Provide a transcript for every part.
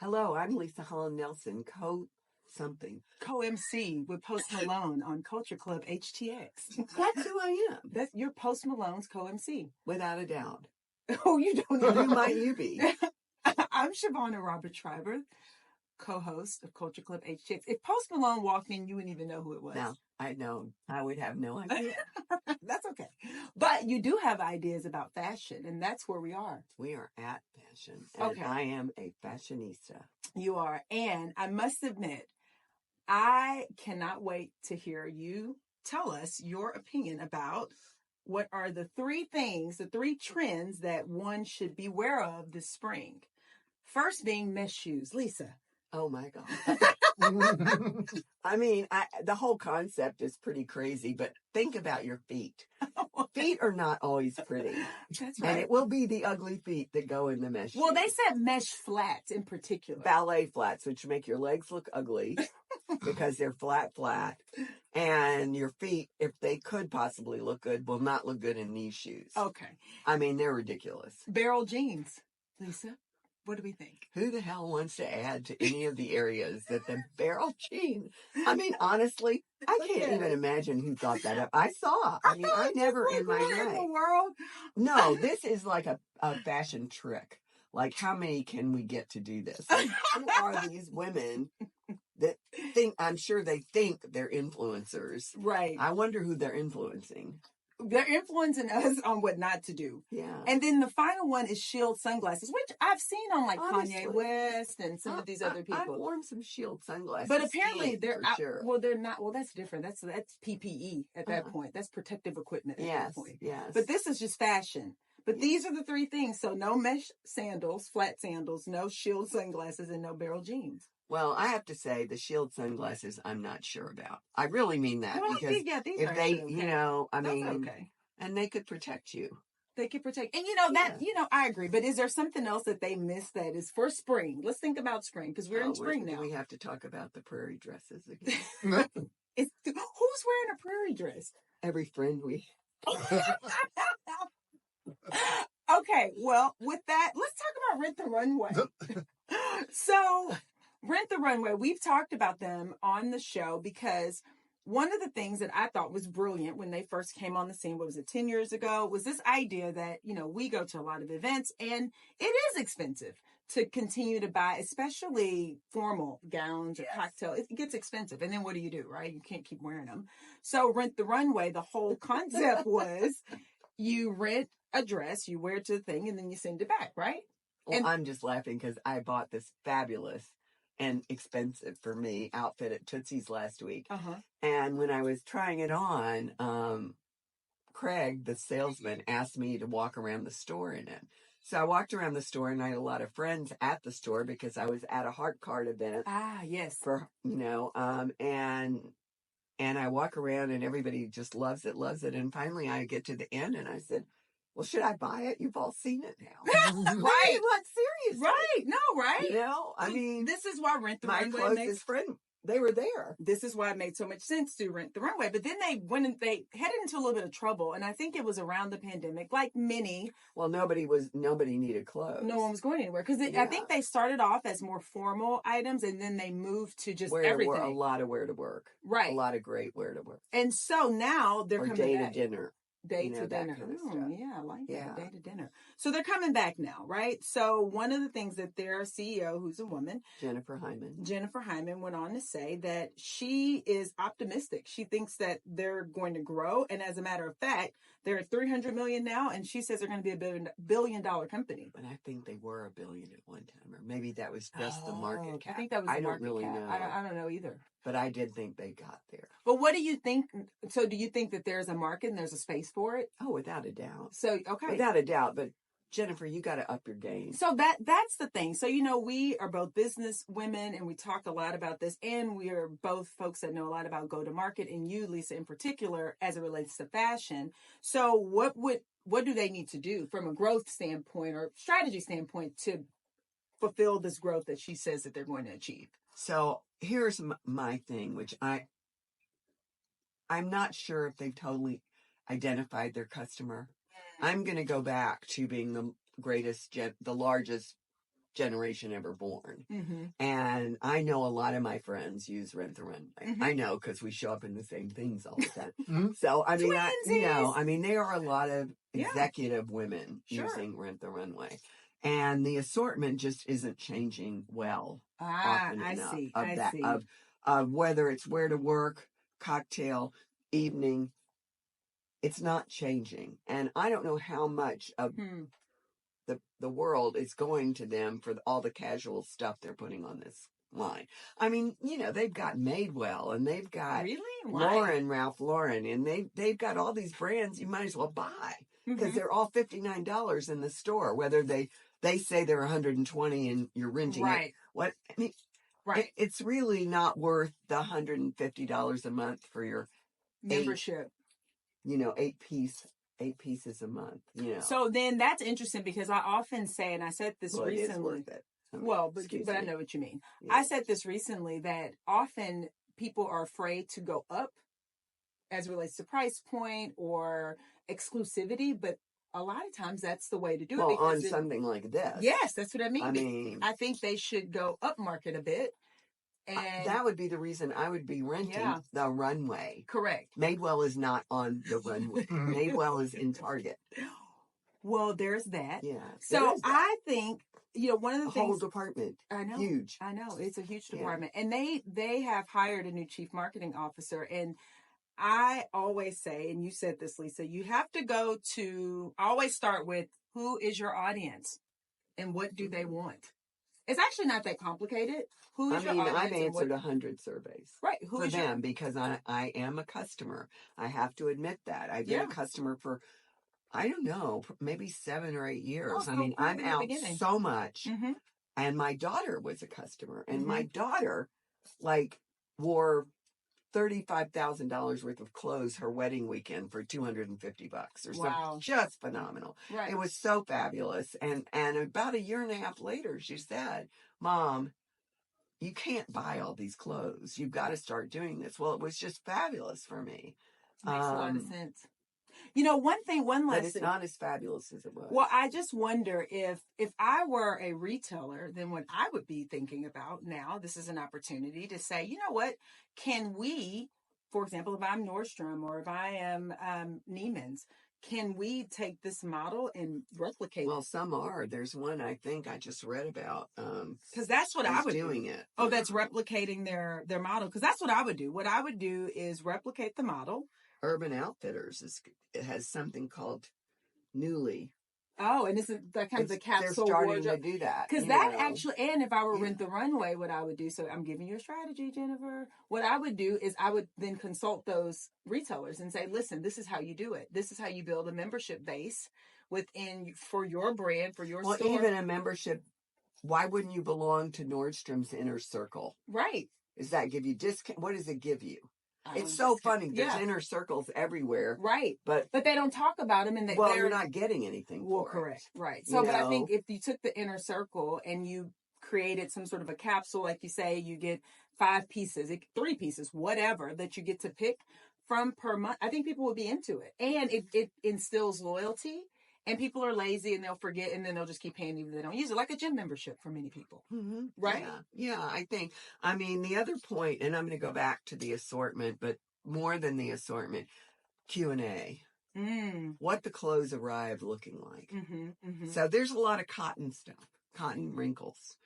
Hello, I'm Leisa Holland-Nelson, Co-MC with Post Malone on Culture Club HTX. That's who I am. You're Post Malone's co-MC. Without a doubt. Oh, you don't know. Who might you be? I'm Shavonnah Robert Schreiber, co-host of Culture Club HTX. If Post Malone walked in, you wouldn't even know who it was. No, I know. I would have no idea. That's okay. But you do have ideas about fashion, and that's where we are. We are at fashion. And Okay. I am a fashionista. You are. And I must admit, I cannot wait to hear you tell us your opinion about what are the three trends that one should beware of this spring. First being mesh shoes. Leisa. Oh my God. I mean, the whole concept is pretty crazy, but think about your feet. Feet are not always pretty. That's right. And it will be the ugly feet that go in the mesh Well, shoes. they said mesh flats in particular. Ballet flats, which make your legs look ugly because they're flat. And your feet, if they could possibly look good, will not look good in these shoes. Okay. I mean, they're ridiculous. Barrel jeans. Leisa, what do we think? Who the hell wants to add to any of the areas that the barrel jean? I mean, honestly, I can't even imagine who thought that up. I never in my life. In the world? No, this is like a fashion trick. Like, how many can we get to do this? Like, who are these women that I'm sure they think they're influencers. Right. I wonder who they're influencing. They're influencing us on what not to do. Yeah. And then the final one is Shield sunglasses, which I've seen on Honestly, Kanye West and some of these other people. I've worn some Shield sunglasses. But apparently they're sure. Well, they're not. Well, that's different. That's PPE at that point. That's protective equipment at that point. Yes. But this is just fashion. But these are the three things. So no mesh sandals, flat sandals, no Shield sunglasses, and no barrel jeans. Well, I have to say the Shield sunglasses I'm not sure about. I really mean that. Well, because these if are they, okay. Okay. And they could protect you. They could protect. And I agree. But is there something else that they missed that is for spring? Let's think about spring because we're in spring now. We have to talk about the prairie dresses again. Who's wearing a prairie dress? Every friend we... Okay, well, with that, let's talk about Rent the Runway. So, Rent the Runway, we've talked about them on the show because one of the things that I thought was brilliant when they first came on the scene, 10 years ago, was this idea that, we go to a lot of events and it is expensive to continue to buy, especially formal gowns or cocktail. It gets expensive. And then what do, right? You can't keep wearing them. So Rent the Runway, the whole concept was you rent a dress, you wear it to the thing, and then you send it back, right? Well, I'm just laughing because I bought this fabulous and expensive for me outfit at Tootsie's last week. Uh-huh. And when I was trying it on, Craig, the salesman, asked me to walk around the store in it. So I walked around the store and I had a lot of friends at the store because I was at a Heart Card event. Ah, yes. And I walk around and everybody just loves it. And finally I get to the end and I said, well, should I buy it? You've all seen it now. Right. What, seriously? Right. No, right? I mean, this is why Rent the Runway my closest friend, they were there. This is why it made so much sense to Rent the Runway. But then they headed into a little bit of trouble. And I think it was around the pandemic, like many. Well, nobody needed clothes. No one was going anywhere. Because I think they started off as more formal items and then they moved to just everything. A lot of wear to work. Right. A lot of great wear to work. And so now they're coming day back. to dinner. Day to dinner. Kind of stuff. Yeah, I like that. Day to dinner. So they're coming back now, right? So one of the things that their CEO, who's a woman, Jennifer Hyman, went on to say that she is optimistic. She thinks that they're going to grow. And as a matter of fact, they're at 300 million now. And she says they're going to be a billion dollar company. But I think they were $1 billion at one time, or maybe that was just the market cap. I think that was the market cap. I don't really know. I don't know either. But I did think they got there. But what do you think? So do you think that there's a market and there's a space for it? Oh, without a doubt. So, okay. Without a doubt. But Jennifer, you got to up your game. So that's the thing. So, we are both business women and we talk a lot about this. And we are both folks that know a lot about go-to-market, and you, Leisa, in particular, as it relates to fashion. So what do they need to do from a growth standpoint or strategy standpoint to fulfill this growth that she says that they're going to achieve? So here's my thing, which I'm not sure if they've totally identified their customer. I'm going to go back to being the largest generation ever born. And I know a lot of my friends use Rent the Runway. I know because we show up in the same things all the time. So, I mean, there are a lot of executive women using Rent the Runway. And the assortment just isn't changing well often enough. Of whether it's wear to work, cocktail, evening, it's not changing. And I don't know how much of the world is going to them for all the casual stuff they're putting on this line. I mean, they've got Madewell and they've got Ralph Lauren, and they've got all these brands you might as well buy because they're all $59 in the store, whether they say they're $120 and you're renting it. What I mean, it's really not worth the $150 a month for your membership. 8 pieces a month. So then that's interesting because I often say, and I said this recently. It is worth it. But I know what you mean. Yeah. I said this recently that often people are afraid to go up as it relates to price point or exclusivity, but a lot of times that's the way to do it. Well, on something like this. Yes, that's what I mean. I think they should go up market a bit. And that would be the reason I would be renting the Runway. Correct. Madewell is not on the Runway. Madewell is in Target. Well, there's that. Yeah. So I think, one of the things. Whole department. I know. Huge. I know. It's a huge department. And they have hired a new chief marketing officer. And I always say, and you said this, Leisa, you have to always start with who is your audience and what do they want? It's actually not that complicated. I've answered 100 surveys. Right. For them because I am a customer. I have to admit that. I've been a customer for, I don't know, maybe 7 or 8 years. I'm out so much. And my daughter was a customer. And my daughter, wore $35,000 worth of clothes her wedding weekend for $250 or something. Just phenomenal. Right. It was so fabulous. And about 1.5 years later, she said, "Mom, you can't buy all these clothes. You've got to start doing this." Well, it was just fabulous for me. Makes a lot of sense. One lesson. But it's not as fabulous as it was. Well, I just wonder if I were a retailer, then what I would be thinking about now, this is an opportunity to say, you know what, can we, for example, if I'm Nordstrom or if I am Neiman's, can we take this model and replicate it? Well, some are. There's one I think I just read about. Because that's what I would doing do. It. Oh, that's replicating their model. Because that's what I would do. What I would do is replicate the model. Urban Outfitters it has something called Newly. Oh, and this is the kind of the capsule they're starting wardrobe. to do that. Because that actually, and if I were Rent the Runway, what I would do, so I'm giving you a strategy, Jennifer. What I would do is I would then consult those retailers and say, listen, this is how you do it. This is how you build a membership base for your brand, for your store. Well, even a membership, why wouldn't you belong to Nordstrom's Inner Circle? Right. Does that give you discount? What does it give you? It's so funny. There's inner circles everywhere. Right. But they don't talk about them. You're not getting anything for correct. It. Right. So, but I think if you took the inner circle and you created some sort of a capsule, like you say, you get 5 pieces, 3 pieces, whatever, that you get to pick from per month, I think people would be into it. And it instills loyalty. And people are lazy and they'll forget and then they'll just keep paying even if they don't use it, like a gym membership for many people. Mm-hmm. Right? Yeah, I think. I mean, the other point, and I'm going to go back to the assortment, but more than the assortment, Q&A. What the clothes arrive looking like. So there's a lot of cotton stuff, cotton wrinkles.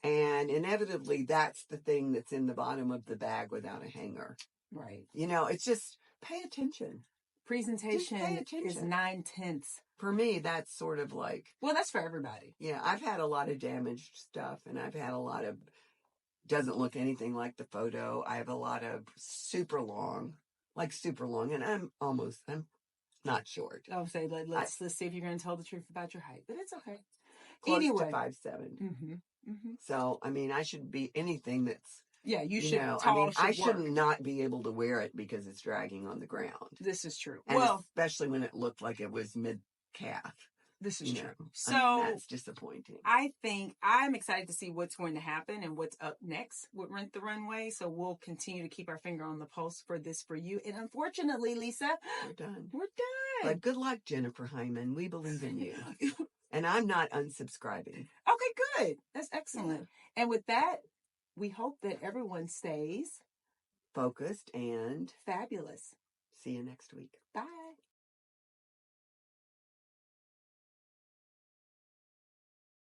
And inevitably, that's the thing that's in the bottom of the bag without a hanger. Right. It's just pay attention. Presentation is 9/10. For me, that's sort of like... Well, that's for everybody. Yeah, I've had a lot of damaged stuff, and I've had a lot of... Doesn't look anything like the photo. I have a lot of super long, and I'm not short. Oh, say, let's see if you're going to tell the truth about your height, but it's okay. Close to 5'7". So, I mean, I should be anything that's... Yeah, you should. I should not be able to wear it because it's dragging on the ground. This is true. And especially when it looked like it was mid-calf. This is true. So that's disappointing. I think I'm excited to see what's going to happen and what's up next with Rent the Runway. So we'll continue to keep our finger on the pulse for you. And unfortunately, Leisa, we're done. We're done. But good luck, Jennifer Hyman. We believe in you. And I'm not unsubscribing. Okay, good. That's excellent. And with that, we hope that everyone stays focused and fabulous. See you next week. Bye.